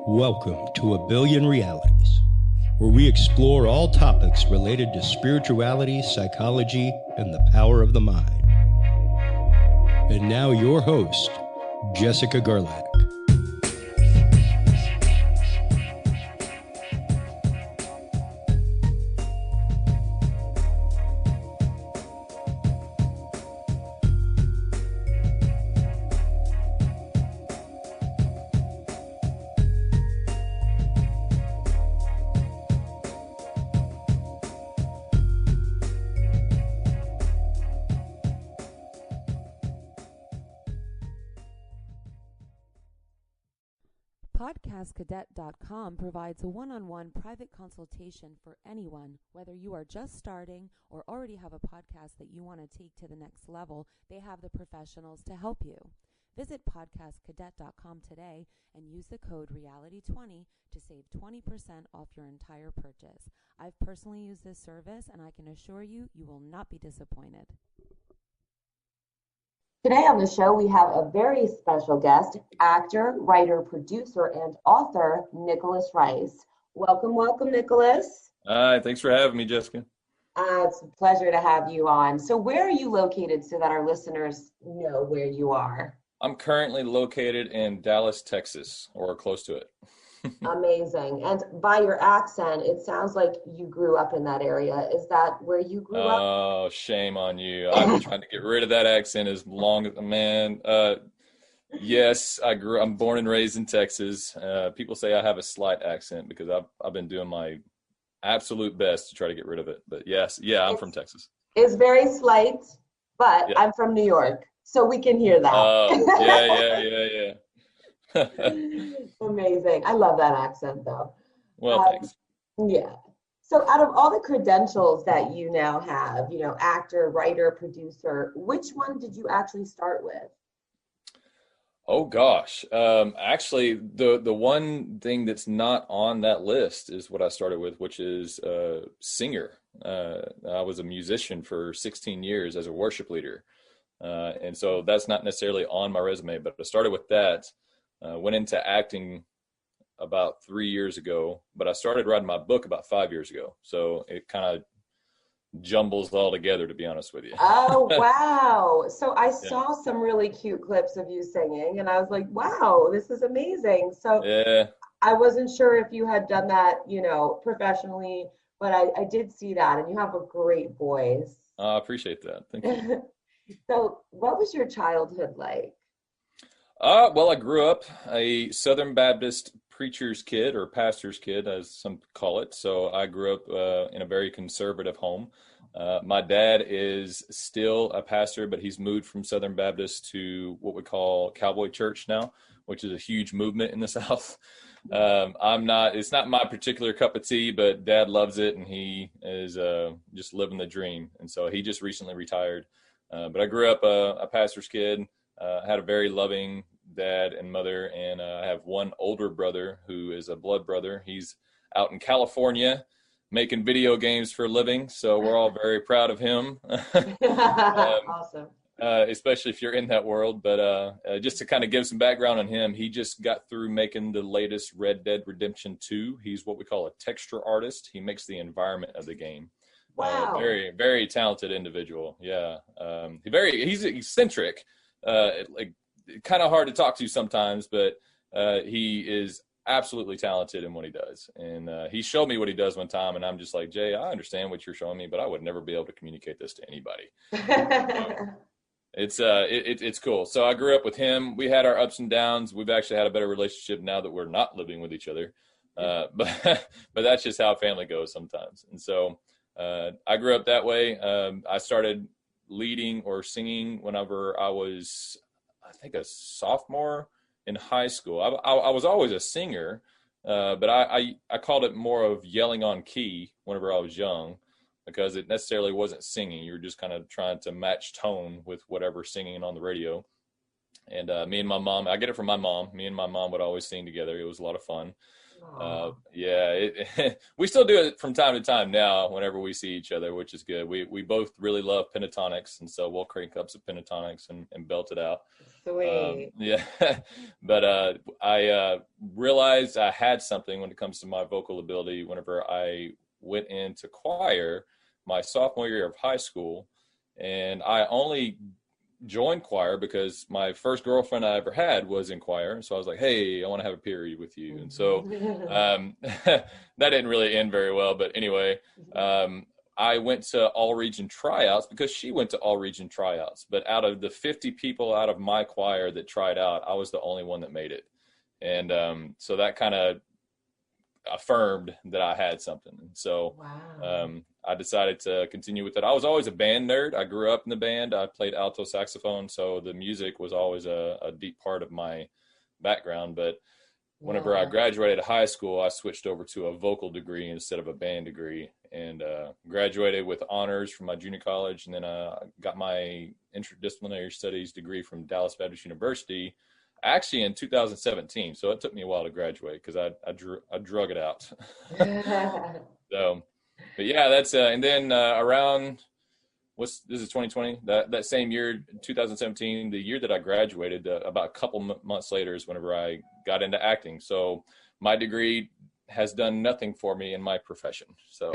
Welcome to A Billion Realities, where we explore all topics related to spirituality, psychology, and the power of the mind. And now your host, Jessica Gerlach. PodcastCadet.com provides a one-on-one private consultation for anyone, whether you are just starting or already have a podcast that you want to take to the next level. They have the professionals to help you. Visit PodcastCadet.com today and use the code Reality20 to save 20% off your entire purchase. I've personally used this service, and I can assure you, you will not be disappointed. Today on the show, we have a very special guest, actor, writer, producer, and author, Nicholas Rice. Welcome, Nicholas. Hi, thanks for having me, Jessica. It's a pleasure to have you on. So where are you located so that our listeners know where you are? I'm currently located in Dallas, Texas, or close to it. Amazing. And by your accent, it sounds like you grew up in that area. Is that where you grew up? Oh, shame on you. I've been trying to get rid of that accent as long as, man. Yes, I'm born and raised in Texas. People say I have a slight accent because I've been doing my absolute best to try to get rid of it. But yes, I'm from Texas. It's very slight, but yeah. I'm from New York, so we can hear that. Oh, yeah. Amazing. I love that accent, though. Well, thanks. Yeah. So out of all the credentials that you now have, actor, writer, producer, which one did you actually start with? Oh, gosh. Actually, the one thing that's not on that list is what I started with, which is singer. I was a musician for 16 years as a worship leader. And so that's not necessarily on my resume, but I started with that. Went into acting about 3 years ago, but I started writing my book about 5 years ago. So it kind of jumbles all together, to be honest with you. Oh, wow. So I saw some really cute clips of you singing, and I was like, wow, this is amazing. So yeah. I wasn't sure if you had done that, professionally, but I did see that, and you have a great voice. I appreciate that. Thank you. So what was your childhood like? Well, I grew up a Southern Baptist preacher's kid, or pastor's kid, as some call it. So I grew up in a very conservative home. My dad is still a pastor, but he's moved from Southern Baptist to what we call Cowboy Church now, which is a huge movement in the South. It's not my particular cup of tea, but Dad loves it, and he is just living the dream. And so he just recently retired. But I grew up a pastor's kid. Had a very loving dad and mother, and I have one older brother who is a blood brother. He's out in California making video games for a living, so we're all very proud of him. Awesome. Especially if you're in that world. But just to kind of give some background on him, he just got through making the latest Red Dead Redemption 2. He's what we call a texture artist. He makes the environment of the game. Wow. Very, very talented individual. Yeah. He's eccentric. Like kind of hard to talk to sometimes, but he is absolutely talented in what he does. And he showed me what he does one time, and I'm just like, Jay, I understand what you're showing me, but I would never be able to communicate this to anybody. It's cool. So I grew up with him. We had our ups and downs. We've actually had a better relationship now that we're not living with each other. But that's just how family goes sometimes. And so I grew up that way. I started leading or singing whenever I was, I think, a sophomore in high school. I was always a singer, but I called it more of yelling on key whenever I was young, because it necessarily wasn't singing. You were just kind of trying to match tone with whatever singing on the radio. And me and my mom, I get it from my mom. Me and my mom would always sing together. It was a lot of fun. We still do it from time to time now whenever we see each other, which is good. We both really love pentatonics, and so we'll crank up some pentatonics and belt it out. Sweet. But I realized I had something when it comes to my vocal ability whenever I went into choir my sophomore year of high school, and I only joined choir because my first girlfriend I ever had was in choir. So I was like, hey, I want to have a period with you. And so that didn't really end very well. But anyway, I went to all region tryouts because she went to all region tryouts. But out of the 50 people out of my choir that tried out, I was the only one that made it. And so that kind of affirmed that I had something. And so I decided to continue with it. I was always a band nerd. I grew up in the band. I played alto saxophone, so the music was always a deep part of my background. But whenever I graduated high school, I switched over to a vocal degree instead of a band degree, and graduated with honors from my junior college, and then got my interdisciplinary studies degree from Dallas Baptist University actually in 2017. So it took me a while to graduate because I drug it out. So, but yeah, that's and then around this is 2020, that same year, 2017, the year that I graduated, about a couple months later is whenever I got into acting. So my degree has done nothing for me in my profession. So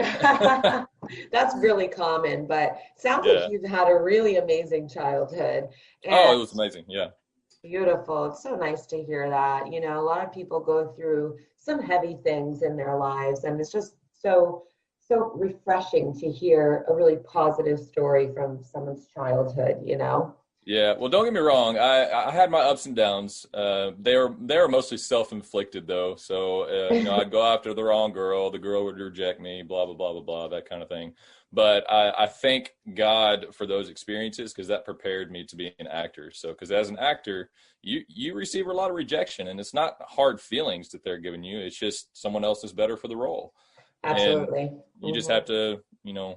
that's really common, but sounds like you've had a really amazing childhood. And it was amazing. Yeah. Beautiful. It's so nice to hear that. You know, a lot of people go through some heavy things in their lives, and it's just so refreshing to hear a really positive story from someone's childhood, you know? Yeah. Well, don't get me wrong. I had my ups and downs. They were mostly self-inflicted though. So, I'd go after the wrong girl. The girl would reject me, blah, blah, blah, blah, blah, that kind of thing. But I thank God for those experiences because that prepared me to be an actor. So, because as an actor, you receive a lot of rejection, and it's not hard feelings that they're giving you. It's just someone else is better for the role. Absolutely. And you just have to,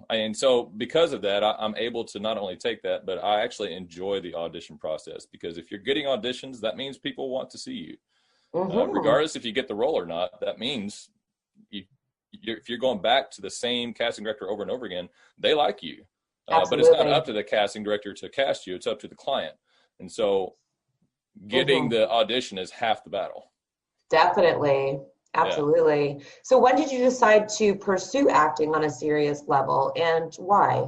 and so because of that, I'm able to not only take that, but I actually enjoy the audition process, because if you're getting auditions, that means people want to see you. Regardless if you get the role or not, that means if you're going back to the same casting director over and over again, they like you. But it's not up to the casting director to cast you. It's up to the client. And so getting the audition is half the battle. Definitely. Absolutely. Yeah. So when did you decide to pursue acting on a serious level, and why?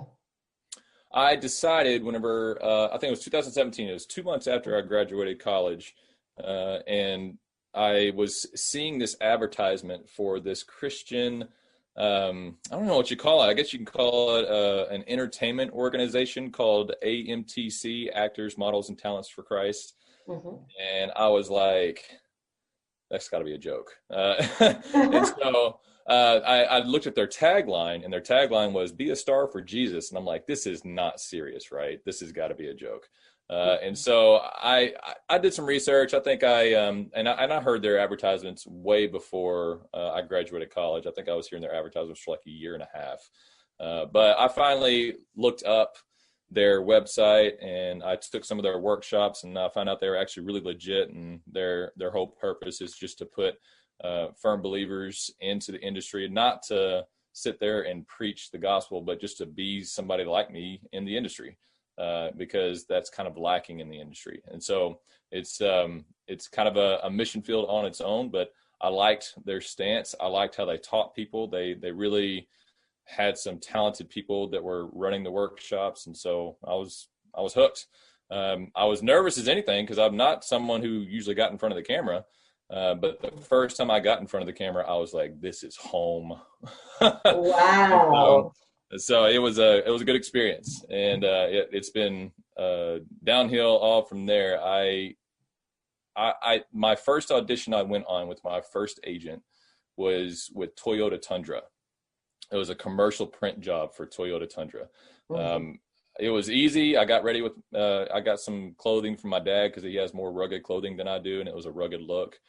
I decided whenever, I think it was 2017, it was 2 months after I graduated college, and I was seeing this advertisement for this Christian, I don't know what you call it. I guess you can call it an entertainment organization called AMTC, Actors, Models, and Talents for Christ. And I was like, that's got to be a joke. And so I looked at their tagline, and their tagline was "Be a star for Jesus." And I'm like, this is not serious, right? This has got to be a joke. And so I did some research. I think I heard their advertisements way before I graduated college. I think I was hearing their advertisements for like a year and a half. But I finally looked up their website, and I took some of their workshops, and I found out they were actually really legit, and their whole purpose is just to put firm believers into the industry, not to sit there and preach the gospel, but just to be somebody like me in the industry, because that's kind of lacking in the industry. And so it's kind of a mission field on its own, but I liked their stance. I liked how they taught people. They really had some talented people that were running the workshops. And so I was hooked. I was nervous as anything, because I'm not someone who usually got in front of the camera. But the first time I got in front of the camera, I was like, this is home. Wow. So it was a good experience. And it's been downhill all from there. My first audition I went on with my first agent was with Toyota Tundra. It was a commercial print job for Toyota Tundra. It was easy. I got ready with, I got some clothing from my dad because he has more rugged clothing than I do, and it was a rugged look.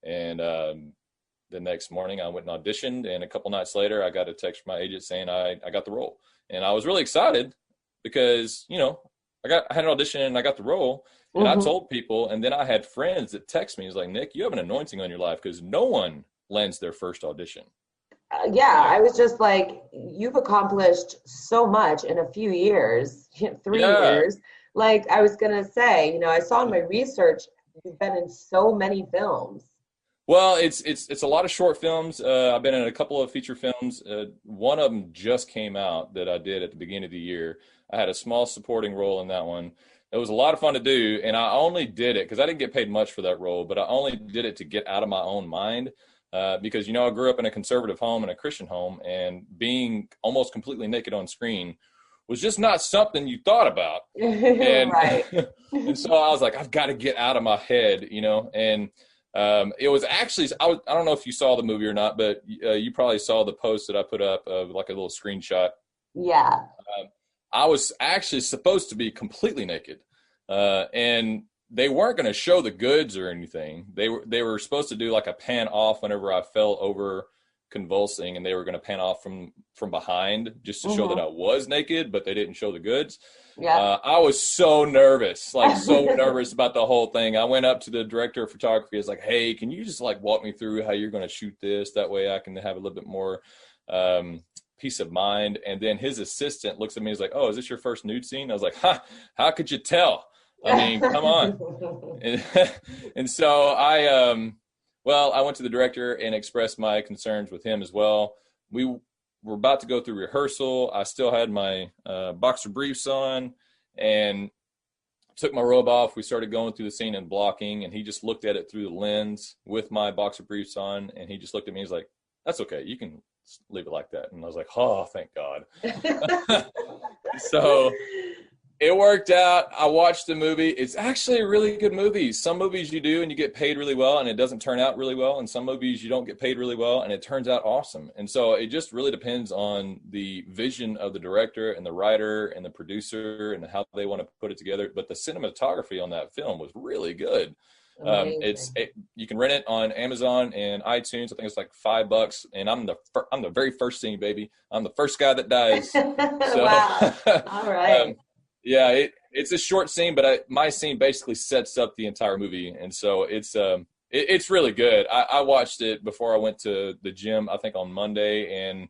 And the next morning I went and auditioned, and a couple nights later I got a text from my agent saying I got the role. And I was really excited because, I had an audition and I got the role. And I told people, and then I had friends that text me. It's like, Nick, you have an anointing on your life, because no one lands their first audition. Yeah, I was just like, you've accomplished so much in a few years, 3 years. Like I was gonna say, you know, I saw in my research you've been in so many films. Well, it's a lot of short films. I've been in a couple of feature films. One of them just came out that I did at the beginning of the year. I had a small supporting role in that one. It was a lot of fun to do, and I only did it because I didn't get paid much for that role, but I only did it to get out of my own mind. Because, you know, I grew up in a conservative home and a Christian home, and being almost completely naked on screen was just not something you thought about. And, Right. And so I was like, I've got to get out of my head, you know, and it was actually, I don't know if you saw the movie or not, but you probably saw the post that I put up of like a little screenshot. Yeah. I was actually supposed to be completely naked, and they weren't going to show the goods or anything. They were supposed to do like a pan off whenever I fell over convulsing, and they were going to pan off from behind just to show that I was naked, but they didn't show the goods. Yeah. I was so nervous, like so nervous about the whole thing. I went up to the director of photography. I was like, hey, can you just like walk me through how you're going to shoot this? That way I can have a little bit more peace of mind. And then his assistant looks at me and is like, oh, is this your first nude scene? I was like, how could you tell? I mean, come on. And so I went to the director and expressed my concerns with him as well. We were about to go through rehearsal. I still had my boxer briefs on and took my robe off. We started going through the scene and blocking, and he just looked at it through the lens with my boxer briefs on, and he just looked at me. He's like, that's okay. You can leave it like that. And I was like, oh, thank God. So it worked out. I watched the movie. It's actually a really good movie. Some movies you do and you get paid really well and it doesn't turn out really well. And some movies you don't get paid really well and it turns out awesome. And so it just really depends on the vision of the director and the writer and the producer and how they want to put it together. But the cinematography on that film was really good. You can rent it on Amazon and iTunes. I think it's like $5, and I'm the very first scene, baby. I'm the first guy that dies. So, wow. All right. Yeah, it's a short scene, but my scene basically sets up the entire movie, and so it's really good. I watched it before I went to the gym, I think on Monday, and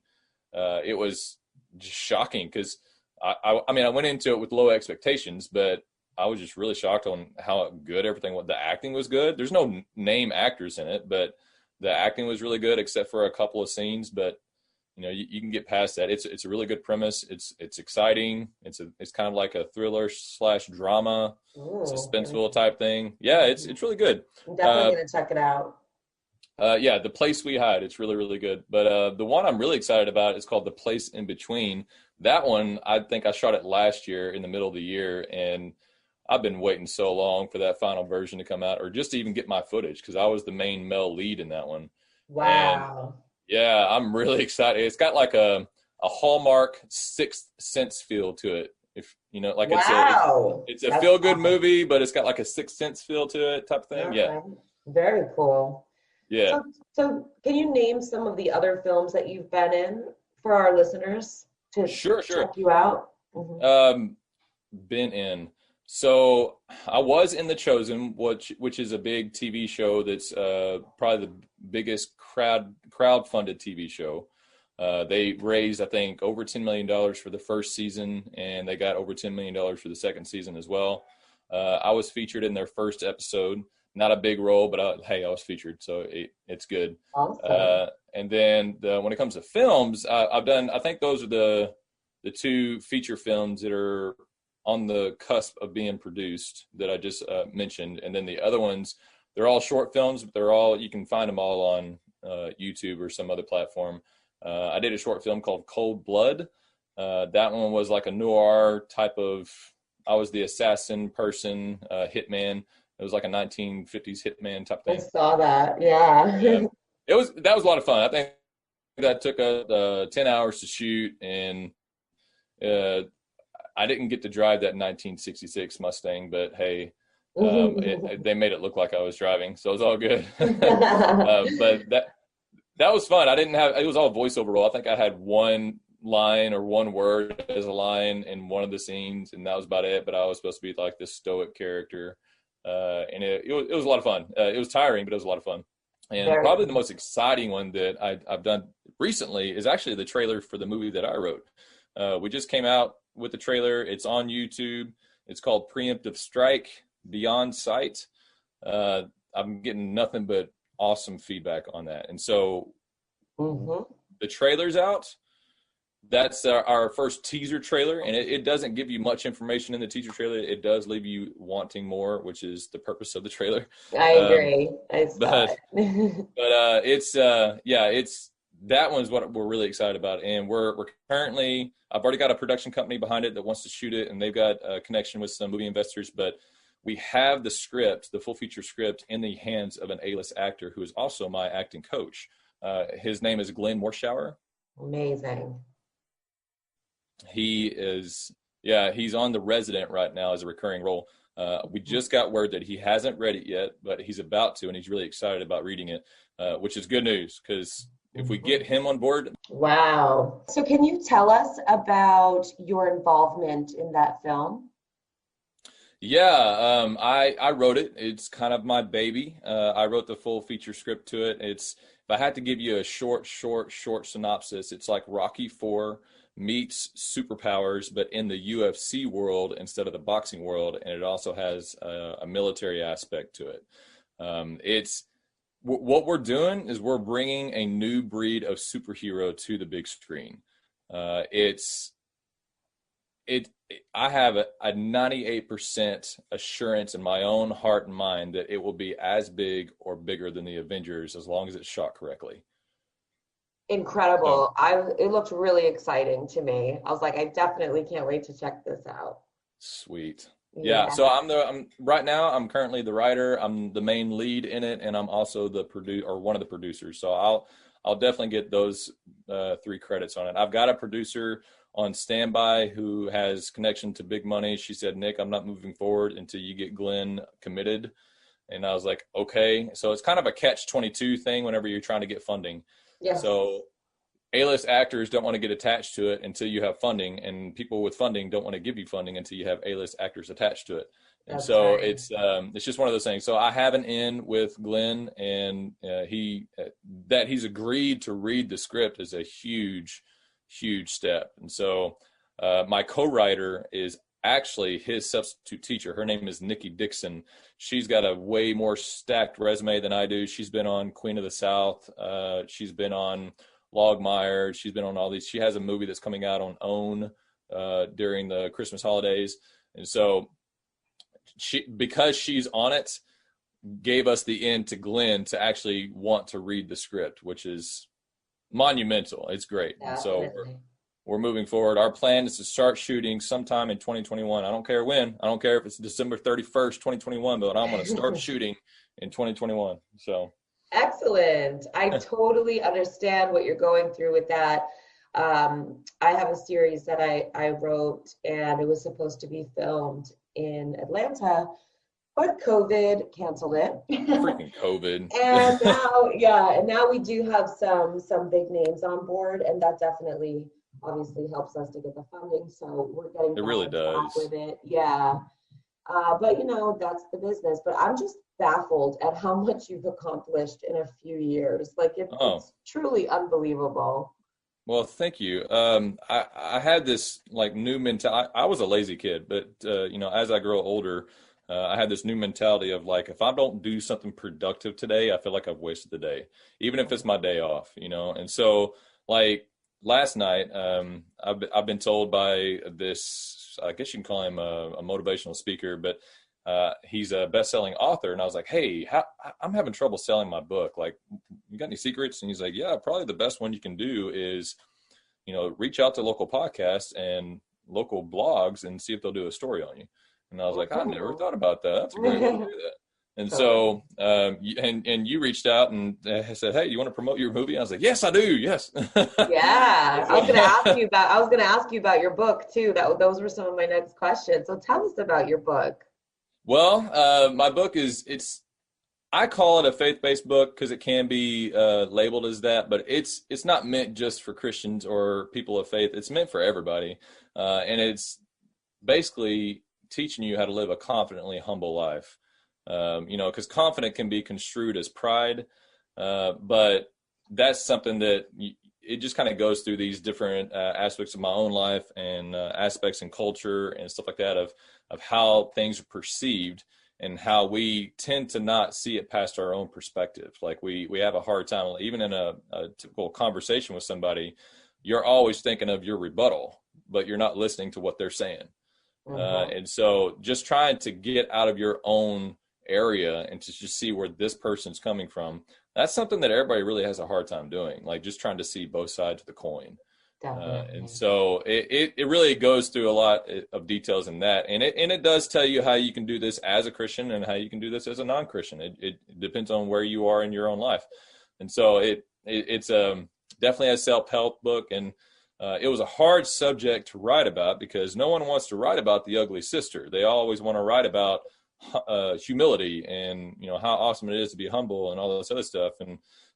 it was just shocking because I mean I went into it with low expectations, but I was just really shocked on how good everything was. The acting was good. There's no name actors in it, but the acting was really good except for a couple of scenes. But you know, you can get past that. It's a really good premise. It's exciting. It's kind of like a thriller / drama, suspenseful type thing. Yeah, it's really good. I'm definitely gonna check it out. Yeah, The Place We Hide. It's really, really good. But the one I'm really excited about is called The Place in Between. That one, I think I shot it last year in the middle of the year, and I've been waiting so long for that final version to come out, or just to even get my footage, because I was the main male lead in that one. Wow. And yeah, I'm really excited. It's got like a Hallmark Sixth Sense feel to it. If you know, like it's a feel good movie, but it's got like a Sixth Sense feel to it type of thing. Okay. Yeah. Very cool. Yeah. So can you name some of the other films that you've been in for our listeners to check you out? Mm-hmm. Been in. So I was in The Chosen, which is a big TV show that's probably the biggest crowd-funded TV show. They raised, I think, over $10 million for the first season, and they got over $10 million for the second season as well. I was featured in their first episode. Not a big role, but I was featured, so it's good. Awesome. And then when it comes to films, I've done, I think those are the two feature films that are on the cusp of being produced that I just mentioned. And then the other ones, they're all short films, but you can find them all on YouTube or some other platform. I did a short film called Cold Blood. That one was like a noir type of, I was the assassin person, hitman. It was like a 1950s hitman type thing. I saw that. Yeah. That was a lot of fun. I think that took 10 hours to shoot, and I didn't get to drive that 1966 Mustang, but hey, they made it look like I was driving, so it was all good. But that was fun. It was all voiceover role. I think I had one line or one word as a line in one of the scenes, and that was about it. But I was supposed to be like this stoic character, and it was a lot of fun. It was tiring, but it was a lot of fun. And probably the most exciting one that I've done recently is actually the trailer for the movie that I wrote. We just came out with the trailer. It's on YouTube. It's called Preemptive Strike, Beyond Sight. I'm getting nothing but awesome feedback on that. And so the trailer's out. That's our first teaser trailer, and it doesn't give you much information in the teaser trailer. It does leave you wanting more, which is the purpose of the trailer. I agree. But it's that one's what we're really excited about, and we're currently, I've already got a production company behind it that wants to shoot it, and they've got a connection with some movie investors, but we have the script, the full feature script, in the hands of an A-list actor who is also my acting coach. His name is Glenn Morshower. Amazing. He is, he's on The Resident right now as a recurring role. We just got word that he hasn't read it yet, but he's about to, and he's really excited about reading it, which is good news, because if we get him on board. Wow. So can you tell us about your involvement in that film? Yeah, I wrote it. It's kind of my baby. I wrote the full feature script to it. If I had to give you a short synopsis, it's like Rocky IV meets superpowers, but in the UFC world instead of the boxing world, and it also has a military aspect to it. What we're doing is we're bringing a new breed of superhero to the big screen. I have a 98% assurance in my own heart and mind that it will be as big or bigger than the Avengers as long as it's shot correctly. Incredible. It looked really exciting to me. I was like, I definitely can't wait to check this out. Sweet. Yeah. So I'm right now, I'm currently the writer. I'm the main lead in it, and I'm also one of the producers. So I'll definitely get those 3 credits on it. I've got a producer on standby who has connection to big money. She said, Nick, I'm not moving forward until you get Glenn committed. And I was like, okay. So it's kind of a catch-22 thing whenever you're trying to get funding. Yes. So A-list actors don't want to get attached to it until you have funding, and people with funding don't want to give you funding until you have A-list actors attached to it. And that's so right. It's just one of those things. So I have an in with Glenn, and he's agreed to read the script is a huge step. And so my co-writer is actually his substitute teacher. Her name is Nikki Dixon. She's got a way more stacked resume than I do. She's been on Queen of the South. She's been on Logmire. She's been on all these. She has a movie that's coming out on OWN during the Christmas holidays. And so because she's on it, gave us the in to Glenn to actually want to read the script, which is monumental. It's great. And so we're moving forward. Our plan is to start shooting sometime in 2021. I don't care when. I don't care if it's December 31st, 2021, but I'm going to start shooting in 2021. So excellent. I totally understand what you're going through with that. I have a series that I wrote, and it was supposed to be filmed in Atlanta, but COVID canceled it. Freaking COVID. And now we do have some big names on board, and that definitely obviously helps us to get the funding. So we're getting it really does with it. Yeah. But that's the business. But I'm just baffled at how much you've accomplished in a few years. Like it's truly unbelievable. Well, thank you. I had this like new mentality. I was a lazy kid, but as I grow older, I had this new mentality of like, if I don't do something productive today, I feel like I've wasted the day, even if it's my day off, And so like last night, I've been told by this, I guess you can call him a motivational speaker, but he's a best-selling author. And I was like, hey, I'm having trouble selling my book. Like, you got any secrets? And he's like, yeah, probably the best one you can do is, reach out to local podcasts and local blogs and see if they'll do a story on you. And I was like, I never thought about that. That's a great way to do that. And so, and you reached out and said, hey, you want to promote your movie? And I was like, yes, I do. Yes. Yeah. I was going to ask you about your book too. Those were some of my next questions. So tell us about your book. Well, my book I call it a faith-based book because it can be labeled as that, but it's not meant just for Christians or people of faith. It's meant for everybody. And it's basically teaching you how to live a confidently humble life. Because confident can be construed as pride. But that's something that it just kind of goes through these different aspects of my own life and aspects in culture and stuff like that of how things are perceived and how we tend to not see it past our own perspective. Like we have a hard time, even in a typical conversation with somebody, you're always thinking of your rebuttal, but you're not listening to what they're saying. And so just trying to get out of your own area and to just see where this person's coming from, that's something that everybody really has a hard time doing, like just trying to see both sides of the coin. And so it really goes through a lot of details in that. And it does tell you how you can do this as a Christian and how you can do this as a non-Christian. It depends on where you are in your own life. And so it's definitely a self-help book. And it was a hard subject to write about because no one wants to write about the ugly sister. They always want to write about humility and, how awesome it is to be humble and all this other stuff.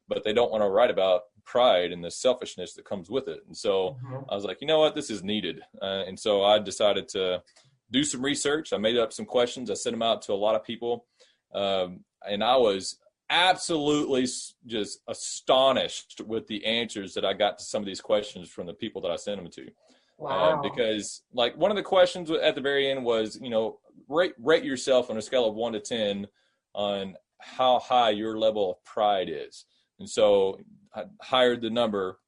But they don't want to write about pride and the selfishness that comes with it. And so I was like, you know what, this is needed. And so I decided to do some research. I made up some questions. I sent them out to a lot of people. And I was absolutely just astonished with the answers that I got to some of these questions from the people that I sent them to. Wow. Because like one of the questions at the very end was, rate yourself on a scale of 1 to 10 on how high your level of pride is. And so I hired the number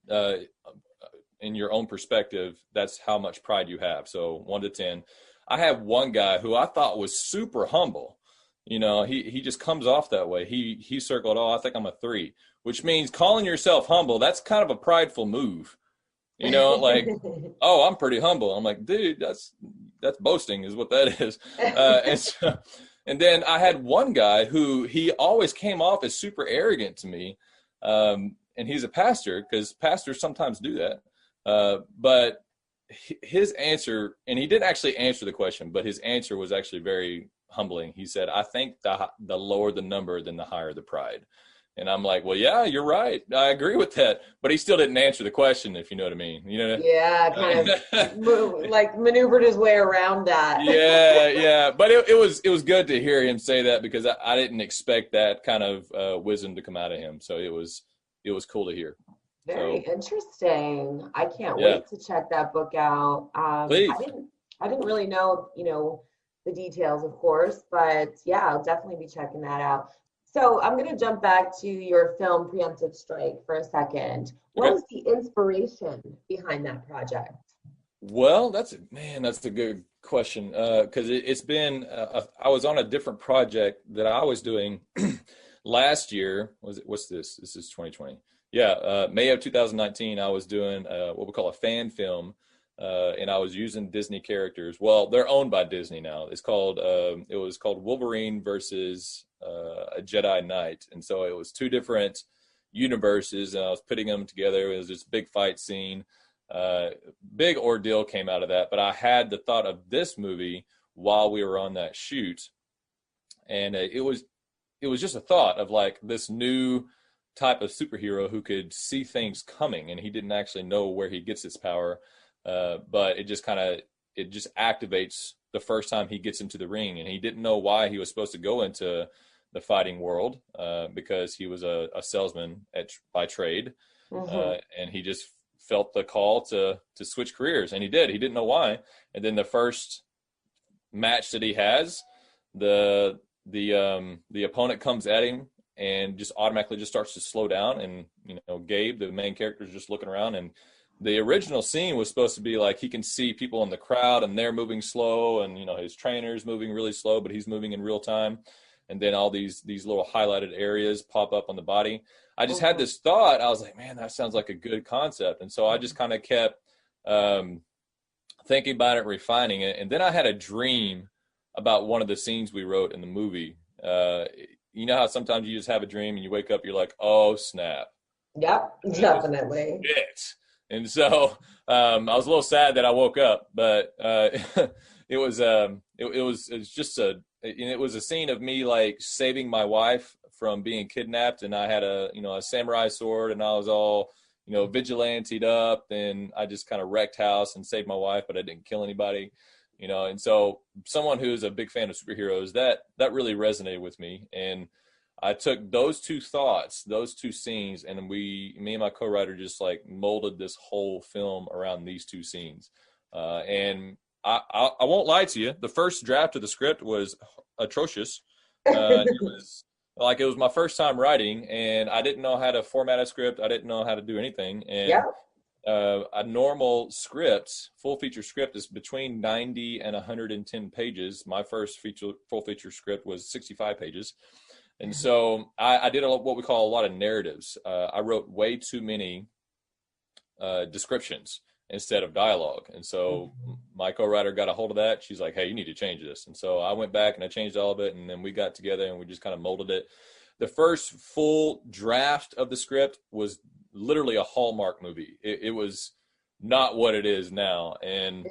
in your own perspective. That's how much pride you have. So 1 to 10. I have one guy who I thought was super humble. He just comes off that way. He circled, I think I'm a 3, which means calling yourself humble. That's kind of a prideful move. Like, oh, I'm pretty humble. I'm like, dude, that's boasting is what that is. And then I had one guy who he always came off as super arrogant to me. And he's a pastor because pastors sometimes do that. But his answer, and he didn't actually answer the question, but his answer was actually very humbling. He said, I think the lower the number, then the higher the pride. And I'm like, well, yeah, you're right. I agree with that. But he still didn't answer the question, if you know what I mean. Yeah, kind of like maneuvered his way around that. Yeah. But it was good to hear him say that because I didn't expect that kind of wisdom to come out of him. So it was cool to hear. Very interesting. I can't wait to check that book out. Please. I didn't really know, the details, of course, but yeah, I'll definitely be checking that out. So I'm going to jump back to your film Preemptive Strike for a second. What was the inspiration behind that project? Well, that's a good question because it's been I was on a different project that I was doing last year. What's this? This is 2020. Yeah, May of 2019. I was doing what we call a fan film, and I was using Disney characters. Well, they're owned by Disney now. It was called Wolverine versus a Jedi Knight, and so it was 2 different universes, and I was putting them together. It was this big fight scene. Big ordeal came out of that, but I had the thought of this movie while we were on that shoot, and it was just a thought of like this new type of superhero who could see things coming, and he didn't actually know where he gets his power, but it just activates the first time he gets into the ring, and he didn't know why he was supposed to go into the fighting world because he was a salesman by trade, and he just felt the call to switch careers, and he did. He didn't know why. And then the first match that he has, the opponent comes at him and just automatically just starts to slow down, and Gabe, the main character, is just looking around, and the original scene was supposed to be like he can see people in the crowd and they're moving slow, and his trainer's moving really slow, but he's moving in real time. And then all these little highlighted areas pop up on the body. I just had this thought. I was like, man, that sounds like a good concept. And so I just kind of kept thinking about it, refining it. And then I had a dream about one of the scenes we wrote in the movie. You know how sometimes you just have a dream and you wake up, you're like, oh, snap. Yep, definitely. It. And so I was a little sad that I woke up, but it was a scene of me like saving my wife from being kidnapped, and I had a samurai sword, and I was all vigilanteed up, and I just kind of wrecked house and saved my wife, but I didn't kill anybody, and so someone who's a big fan of superheroes, that really resonated with me. And I took those two thoughts, those two scenes, and me and my co-writer just like molded this whole film around these two scenes. And I won't lie to you. The first draft of the script was atrocious. It was my first time writing, and I didn't know how to format a script. I didn't know how to do anything. And a normal script, full feature script, is between 90 and 110 pages. My first full feature script was 65 pages. And so I did what we call a lot of narratives. I wrote way too many descriptions instead of dialogue. And so my co-writer got a hold of that. She's like, hey, you need to change this. And so I went back and I changed all of it. And then we got together and we just kind of molded it. The first full draft of the script was literally a Hallmark movie. It was not what it is now. And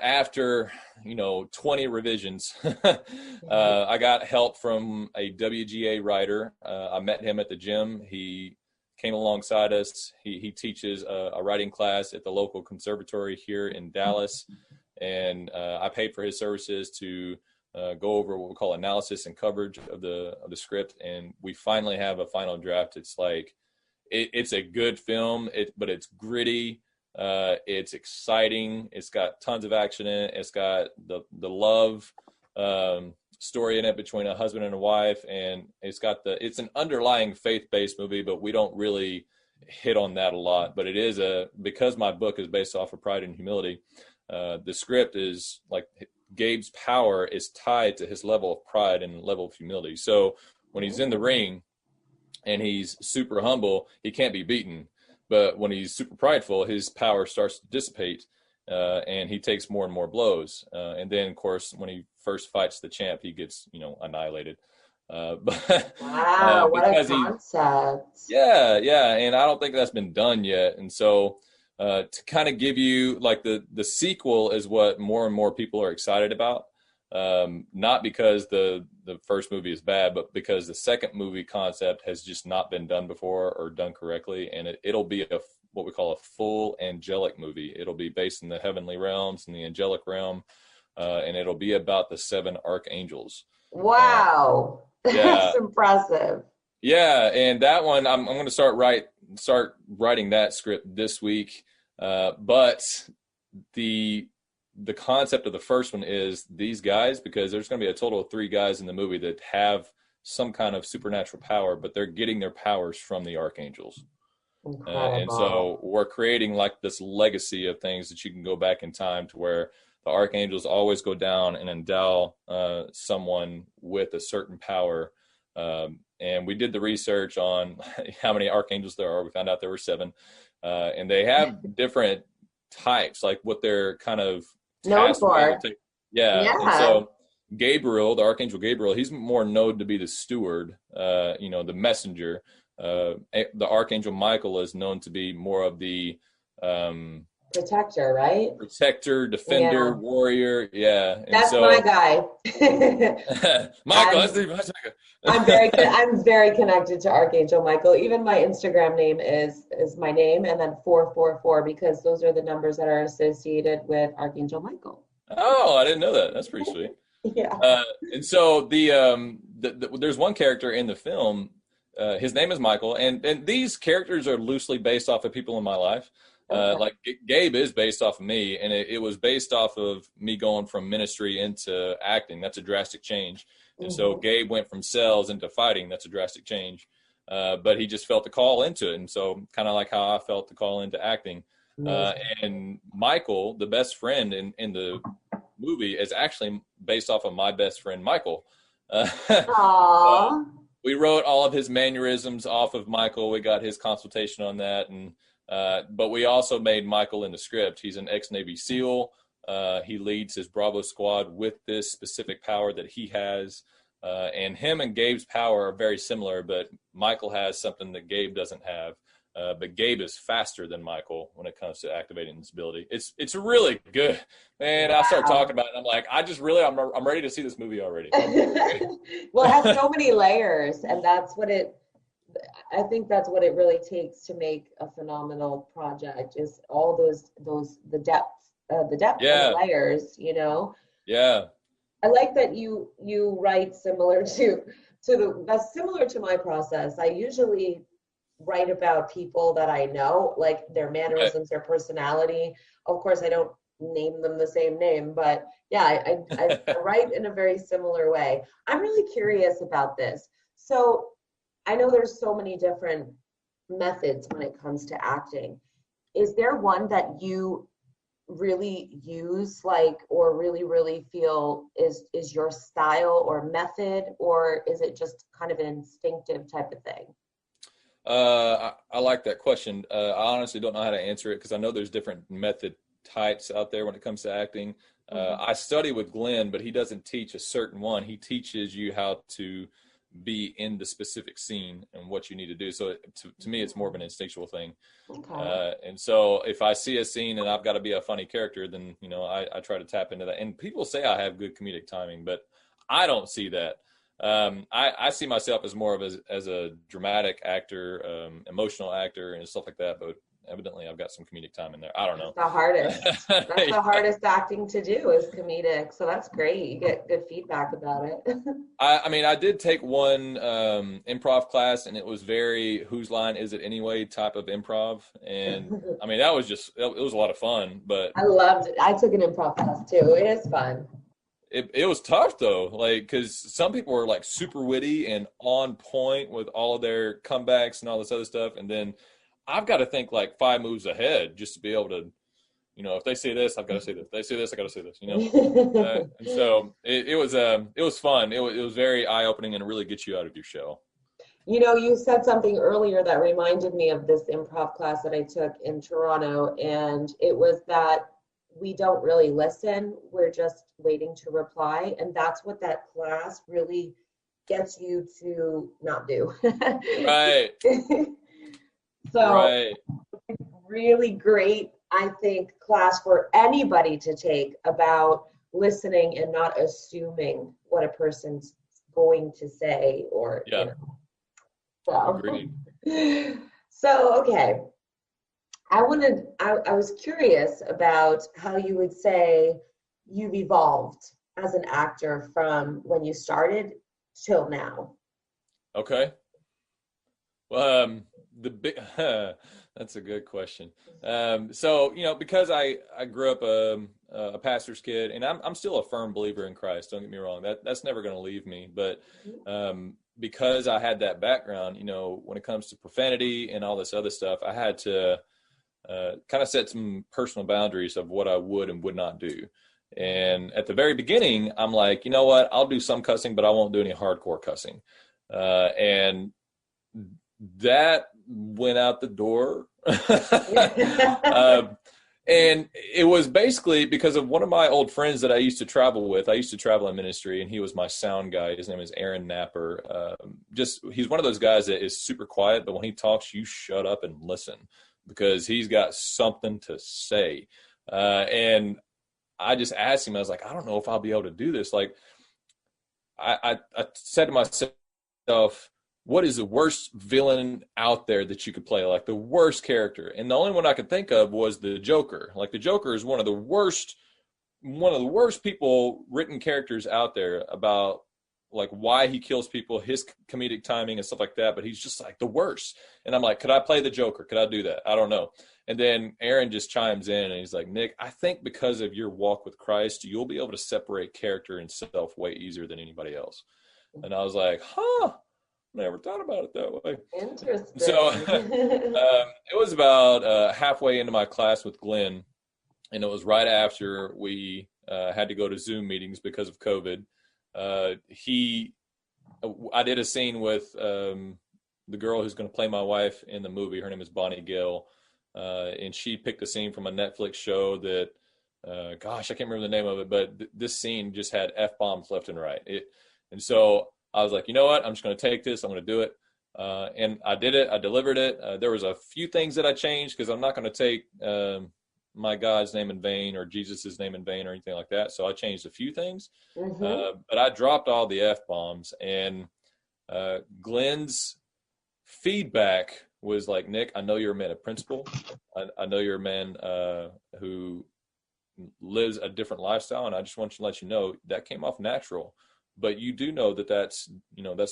after 20 revisions, I got help from a WGA writer. I met him at the gym. He came alongside us. He teaches a writing class at the local conservatory here in Dallas, and I paid for his services to go over what we call analysis and coverage of the script. And we finally have a final draft. It's like it's a good film, but it's gritty. It's exciting. It's got tons of action in it. It's got the love story in it between a husband and a wife, and it's an underlying faith-based movie, but we don't really hit on that a lot. But it is because my book is based off of Pride and Humility, the script is like Gabe's power is tied to his level of pride and level of humility. So when he's in the ring and he's super humble, he can't be beaten. But when he's super prideful, his power starts to dissipate, and he takes more and more blows. And then, of course, when he first fights the champ, he gets, annihilated. Wow, what a concept. Yeah. And I don't think that's been done yet. And so to kind of give you, like, the sequel is what more and more people are excited about. Not because the first movie is bad, but because the second movie concept has just not been done before or done correctly. And it'll be what we call a full angelic movie. It'll be based in the heavenly realms and the angelic realm. And it'll be about the 7 archangels. Wow. That's impressive. Yeah. And that one, I'm going to start writing that script this week. But the concept of the first one is these guys, because there's going to be a total of 3 guys in the movie that have some kind of supernatural power, but they're getting their powers from the archangels. And so we're creating like this legacy of things that you can go back in time to where the archangels always go down and endow someone with a certain power. And we did the research on how many archangels there are. We found out there were 7. And they have different types, like what they're kind of known for. Yeah. And so Gabriel, the Archangel Gabriel, he's more known to be the steward, the messenger. The Archangel Michael is known to be more of the protector, right? Protector, defender, warrior. Yeah. And that's my guy. Michael, I'm very connected to Archangel Michael. Even my Instagram name is my name and then 444, because those are the numbers that are associated with Archangel Michael. Oh, I didn't know that. That's pretty sweet. Yeah. And so there's one character in the film. His name is Michael, and these characters are loosely based off of people in my life. Like Gabe is based off of me, and it was based off of me going from ministry into acting. That's a drastic change. And so Gabe went from sales into fighting. That's a drastic change. But he just felt the call into it. And so kind of like how I felt the call into acting. And Michael, the best friend in the movie, is actually based off of my best friend, Michael. We wrote all of his mannerisms off of Michael. We got his consultation on that. And but we also made Michael in the script. He's an ex-Navy SEAL. He leads his Bravo squad with this specific power that he has. And him and Gabe's power are very similar, but Michael has something that Gabe doesn't have. But Gabe is faster than Michael when it comes to activating this ability. It's really good, man. Wow. I start talking about it, and I'm like, I'm ready to see this movie already. Well, it has so many layers, and I think that's what it really takes to make a phenomenal project, is all the depth and the layers, Yeah. I like that you write similar that's similar to my process. I usually write about people that I know, like their mannerisms, their personality. Of course, I don't name them the same name, but yeah, I write in a very similar way. I'm really curious about this. So I know there's so many different methods when it comes to acting. Is there one that you really use, like, or really feel is your style or method, or is it just kind of an instinctive type of thing? I like that question. I honestly don't know how to answer it because I know there's different method types out there when it comes to acting. I study with Glenn, but he doesn't teach a certain one. He teaches you how to be in the specific scene and what you need to do. So to me, it's more of an instinctual thing. Okay. And so if I see a scene and I've got to be a funny character, then, I try to tap into that. And people say I have good comedic timing, but I don't see that. I see myself as more of as a dramatic actor, emotional actor and stuff like that, but evidently I've got some comedic time in there. I don't know. That's the hardest. That's the hardest acting to do is comedic. So that's great. You get good feedback about it. I did take one improv class, and it was very whose line is it anyway type of improv. And that was it was a lot of fun, but I loved it. I took an improv class too. It is fun. It was tough though, like, because some people were like super witty and on point with all of their comebacks and all this other stuff, and then I've got to think like 5 moves ahead just to be able to, if they say this, I've got to say this. If they say this, I got to say this. And so it was fun. It was very eye opening and it really gets you out of your shell. You said something earlier that reminded me of this improv class that I took in Toronto, and it was that we don't really listen. We're just waiting to reply. And that's what that class really gets you to not do. Right. So right. Really great, I think, class for anybody to take about listening and not assuming what a person's going to say or, So, agreed. So, okay. I was curious about how you would say you've evolved as an actor from when you started till now. Okay. Well, that's a good question. So, because I grew up a pastor's kid, and I'm still a firm believer in Christ. Don't get me wrong. That's never going to leave me. But because I had that background, when it comes to profanity and all this other stuff, I had to kind of set some personal boundaries of what I would and would not do. And at the very beginning, I'm like, you know what? I'll do some cussing, but I won't do any hardcore cussing. And that went out the door. And it was basically because of one of my old friends that I used to travel with. I used to travel in ministry, and he was my sound guy. His name is Aaron Napper. He's one of those guys that is super quiet, but when he talks, you shut up and listen because he's got something to say. And I just asked him, I was like, I don't know if I'll be able to do this. Like, I said to myself, what is the worst villain out there that you could play? Like the worst character. And the only one I could think of was the Joker. Like the Joker is one of the worst people written characters out there about like why he kills people, his comedic timing and stuff like that. But he's just like the worst. And I'm like, could I play the Joker? Could I do that? I don't know. And then Aaron just chimes in and he's like, Nick, I think because of your walk with Christ, you'll be able to separate character and self way easier than anybody else. And I was like, never thought about it that way. Interesting. So it was about halfway into my class with Glenn, and it was right after we had to go to Zoom meetings because of COVID. I did a scene with the girl who's going to play my wife in the movie. Her name is Bonnie Gill, and she picked a scene from a Netflix show that, gosh, I can't remember the name of it, but this scene just had F-bombs left and right. And so I was like, you know what? I'm just going to take this. I'm going to do it. And I did it. I delivered it. There was a few things that I changed because I'm not going to take my God's name in vain or Jesus's name in vain or anything like that. So I changed a few things. But I dropped all the F-bombs. And Glenn's feedback was like, Nick, I know you're a man of principle. I know you're a man who lives a different lifestyle. And I just want to let you know that came off natural, but you do know that that's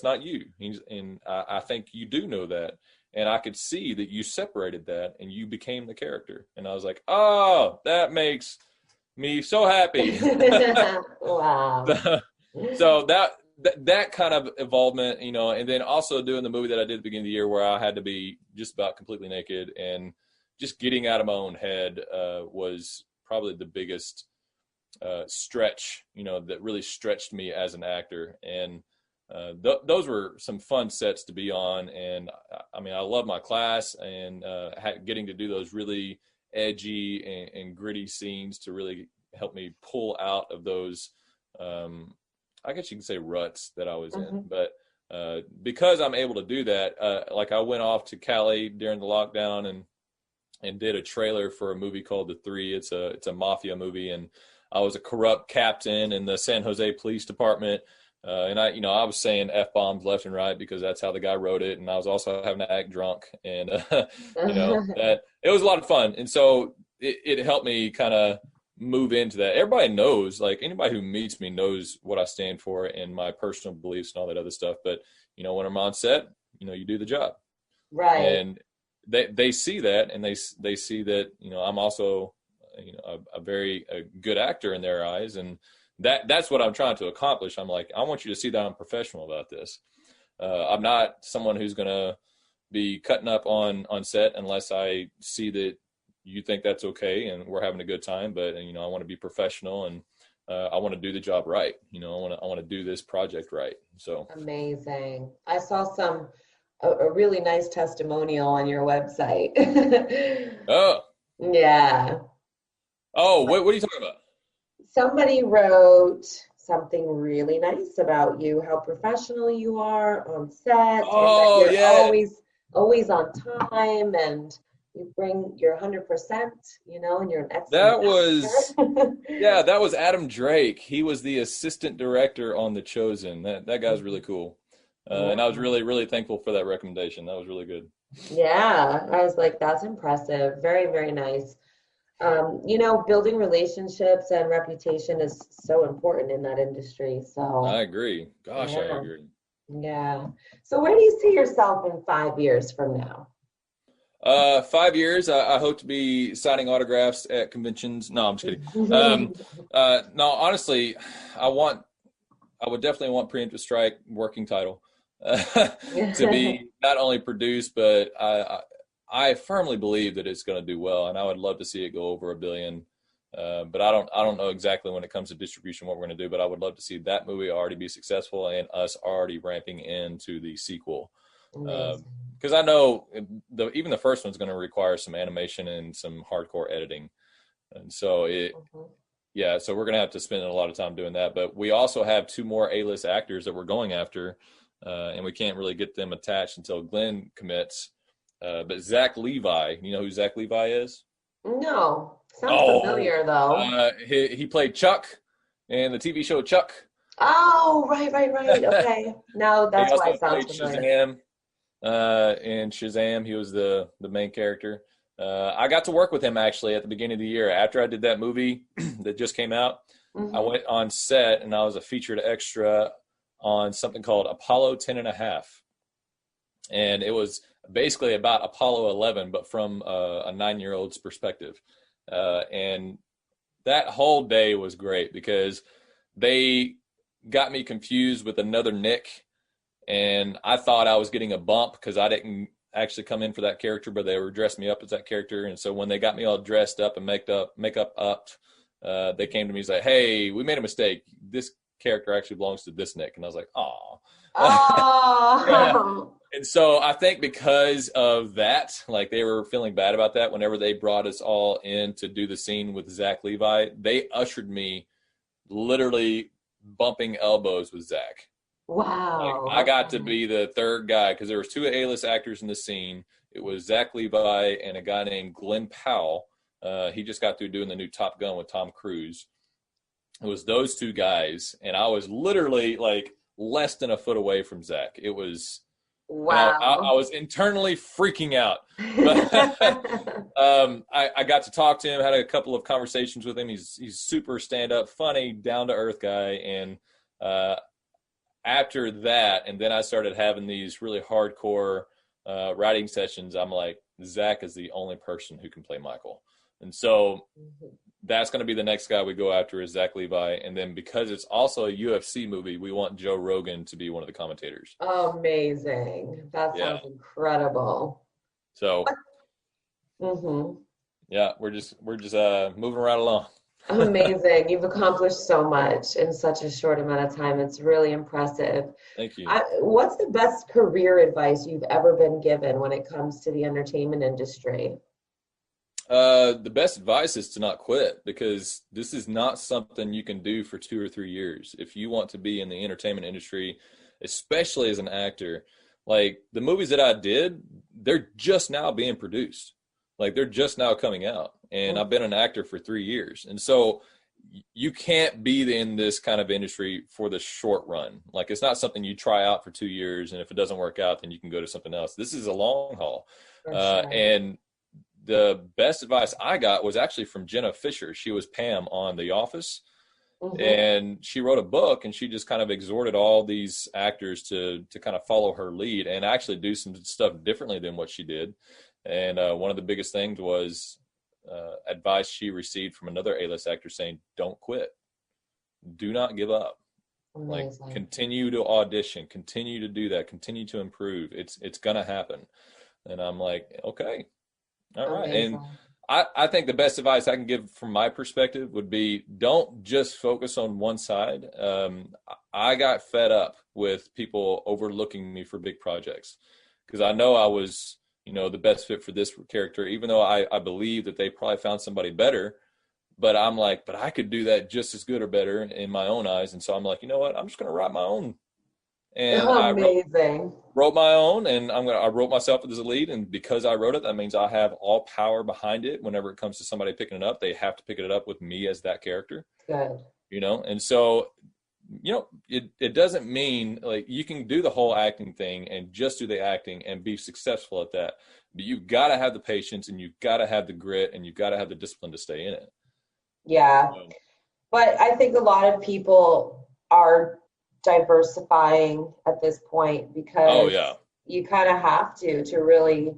not you. And I think you do know that. And I could see that you separated that and you became the character. And I was like, oh, that makes me so happy. Wow. So that kind of involvement, and then also doing the movie that I did at the beginning of the year where I had to be just about completely naked and just getting out of my own head was probably the biggest stretch, that really stretched me as an actor. And those were some fun sets to be on. And I love my class and getting to do those really edgy and gritty scenes to really help me pull out of those, I guess you can say ruts that I was in. But because I'm able to do that, like I went off to Cali during the lockdown and did a trailer for a movie called The Three. It's a mafia movie, and I was a corrupt captain in the San Jose Police Department. And I was saying F-bombs left and right because that's how the guy wrote it. And I was also having to act drunk, and that it was a lot of fun. And so it helped me kind of move into that. Everybody knows, like anybody who meets me knows what I stand for and my personal beliefs and all that other stuff. But, when I'm on set, you do the job. Right. And they see that, and they see that, I'm also, a very good actor in their eyes. And that's what I'm trying to accomplish. I'm like, I want you to see that I'm professional about this. I'm not someone who's going to be cutting up on set unless I see that you think that's okay and we're having a good time. But, I want to be professional, and I want to do the job right. I want to do this project right. So amazing. I saw a really nice testimonial on your website. Oh. Yeah. Oh, what are you talking about? Somebody wrote something really nice about you, how professional you are on set. Oh, and that yeah. You're always on time, and you bring your 100%, and you're an excellent that was Adam Drake. He was the assistant director on The Chosen. That guy's really cool. And I was really, really thankful for that recommendation. That was really good. Yeah, I was like, that's impressive. Very, very nice. Building relationships and reputation is so important in that industry. So I agree. Gosh, yeah. I agree. Yeah. So where do you see yourself in 5 years from now? 5 years, I hope to be signing autographs at conventions. No, I'm just kidding. No, honestly, I would definitely want Preemptive Strike working title to be not only produced, but I firmly believe that it's going to do well, and I would love to see it go over $1 billion. But I don't know exactly when it comes to distribution what we're going to do, but I would love to see that movie already be successful and us already ramping into the sequel. Because I know even the first one's going to require some animation and some hardcore editing. And so so we're going to have to spend a lot of time doing that. But we also have 2 more A-list actors that we're going after, and we can't really get them attached until Glenn commits. But Zach Levi, you know who Zach Levi is? No. Sounds familiar, though. He played Chuck in the TV show Chuck. Oh, right. Okay. No, that's why it sounds familiar. Shazam. In Shazam, he was the main character. I got to work with him actually at the beginning of the year. After I did that movie that just came out, I went on set and I was a featured extra on something called Apollo 10.5. And it was basically about Apollo 11, but from a 9-year-old's perspective. And that whole day was great because they got me confused with another Nick. And I thought I was getting a bump because I didn't actually come in for that character, but they were dressed me up as that character. And so when they got me all dressed up and makeup up, they came to me and said, "Hey, we made a mistake. This character actually belongs to this Nick." And I was like, "Aw." Oh. And so I think because of that, like they were feeling bad about that whenever they brought us all in to do the scene with Zach Levi, they ushered me literally bumping elbows with Zach. Wow. Like, I got to be the third guy because there was 2 A-list actors in the scene. It was Zach Levi and a guy named Glenn Powell. He just got through doing the new Top Gun with Tom Cruise. It was those 2 guys, and I was literally like less than a foot away from Zach. It was Wow. I was internally freaking out. But I got to talk to him, had a couple of conversations with him. He's super stand-up, funny, down-to-earth guy. And after that, and then I started having these really hardcore writing sessions, I'm like, Zach is the only person who can play Michael. And so that's going to be the next guy we go after is Zach Levi. And then because it's also a UFC movie, we want Joe Rogan to be one of the commentators. Amazing. That sounds incredible. So, yeah, we're just moving right along. Amazing. You've accomplished so much in such a short amount of time. It's really impressive. Thank you. What's the best career advice you've ever been given when it comes to the entertainment industry? The best advice is to not quit, because this is not something you can do for 2 or 3 years. If you want to be in the entertainment industry, especially as an actor, like the movies that I did, they're just now being produced. Like they're just now coming out, and I've been an actor for 3 years. And so you can't be in this kind of industry for the short run. Like it's not something you try out for 2 years, and if it doesn't work out, then you can go to something else. This is a long haul. Sure. And the best advice I got was actually from Jenna Fisher. She was Pam on The Office. And she wrote a book, and she just kind of exhorted all these actors to kind of follow her lead and actually do some stuff differently than what she did. And one of the biggest things was advice she received from another A-list actor saying, don't quit. Do not give up. Amazing. Like continue to audition, continue to do that, continue to improve. It's going to happen. And I'm like, okay. All right. Amazing. And I think the best advice I can give from my perspective would be don't just focus on one side. I got fed up with people overlooking me for big projects because I know I was, the best fit for this character, even though I believe that they probably found somebody better. But I'm like, but I could do that just as good or better in my own eyes. And so I'm like, you know what? I'm just going to write my own. And amazing. I wrote my own, and I wrote myself as a lead. And because I wrote it, that means I have all power behind it. Whenever it comes to somebody picking it up, they have to pick it up with me as that character. Good. And so, it doesn't mean like you can do the whole acting thing and just do the acting and be successful at that. But you've got to have the patience, and you've got to have the grit, and you've got to have the discipline to stay in it. Yeah. But I think a lot of people are diversifying at this point because you kind of have to really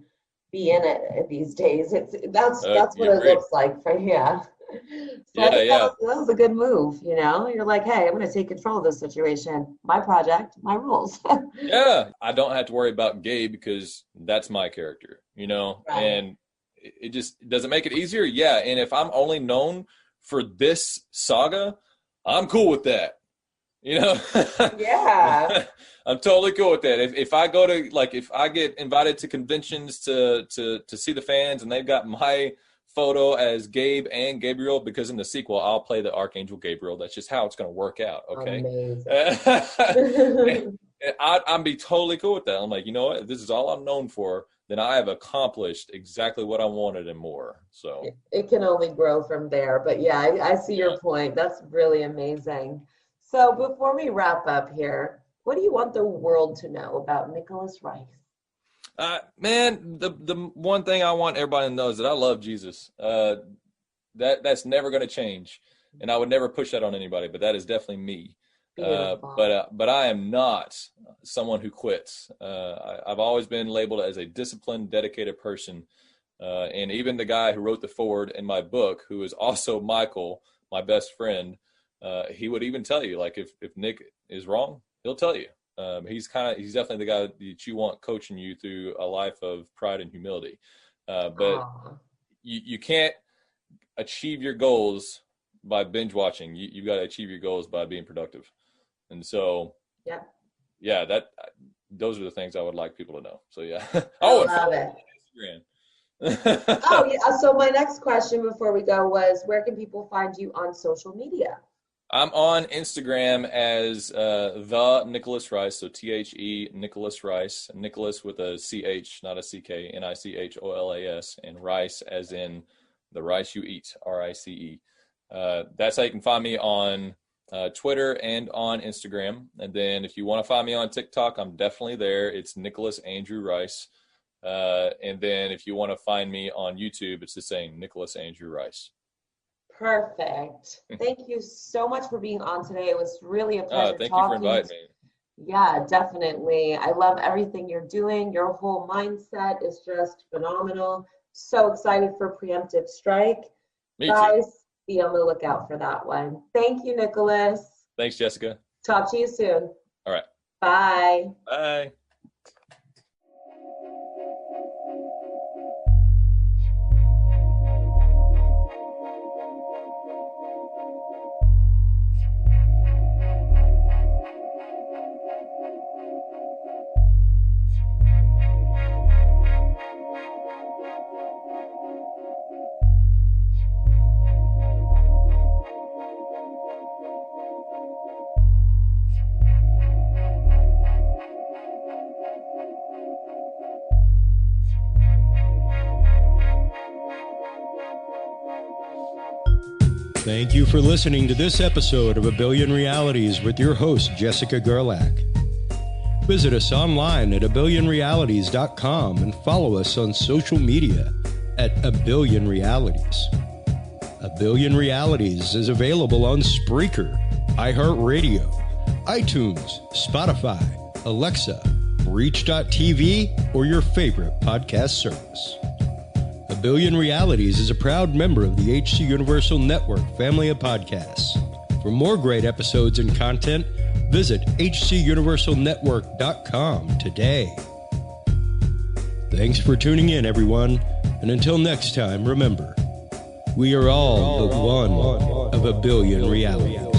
be in it these days. That's what it looks like for So that was a good move. You're like, hey, I'm going to take control of this situation. My project, my rules. Yeah, I don't have to worry about Gabe because that's my character. Right. And it just doesn't make it easier. Yeah, and if I'm only known for this saga, I'm cool with that. Yeah. I'm totally cool with that. If I go to if I get invited to conventions to see the fans and they've got my photo as Gabe and Gabriel, because in the sequel I'll play the Archangel Gabriel. That's just how it's going to work out. Okay. Amazing. I'd be totally cool with that. I'm like, you know what? If this is all I'm known for, then I have accomplished exactly what I wanted and more. So it can only grow from there. But yeah, I see your point. That's really amazing. So before we wrap up here, what do you want the world to know about Nicholas Rice? Man, the one thing I want everybody to know is that I love Jesus. That's never going to change, and I would never push that on anybody. But that is definitely me. But I am not someone who quits. I've always been labeled as a disciplined, dedicated person, and even the guy who wrote the foreword in my book, who is also Michael, my best friend. He would even tell you, like, if Nick is wrong, he'll tell you. He's definitely the guy that you want coaching you through a life of pride and humility. But you can't achieve your goals by binge watching. You've got to achieve your goals by being productive. And so, those are the things I would like people to know. So yeah. I love it. Oh yeah. So my next question before we go was, where can people find you on social media? I'm on Instagram as the Nicholas Rice, so THE Nicholas Rice, Nicholas with a CH, not a CK, NICHOLAS, and Rice as in the rice you eat, RICE. That's how you can find me on Twitter and on Instagram. And then if you want to find me on TikTok, I'm definitely there. It's Nicholas Andrew Rice. And then if you want to find me on YouTube, it's the same, Nicholas Andrew Rice. Perfect. Thank you so much for being on today. It was really a pleasure thank you for inviting me. Yeah, definitely. I love everything you're doing. Your whole mindset is just phenomenal. So excited for Preemptive Strike. Me Guys, too. Be on the lookout for that one. Thank you, Nicholas. Thanks, Jessica. Talk to you soon. All right. Bye. Bye. Thank you for listening to this episode of A Billion Realities with your host, Jessica Gerlach. Visit us online at abillionrealities.com and follow us on social media at A Billion Realities. A Billion Realities is available on Spreaker, iHeartRadio, iTunes, Spotify, Alexa, Reach.tv, or your favorite podcast service. A Billion Realities is a proud member of the HC Universal Network family of podcasts. For more great episodes and content, visit hcuniversalnetwork.com today. Thanks for tuning in, everyone, and until next time, remember, we are all but one of a billion realities.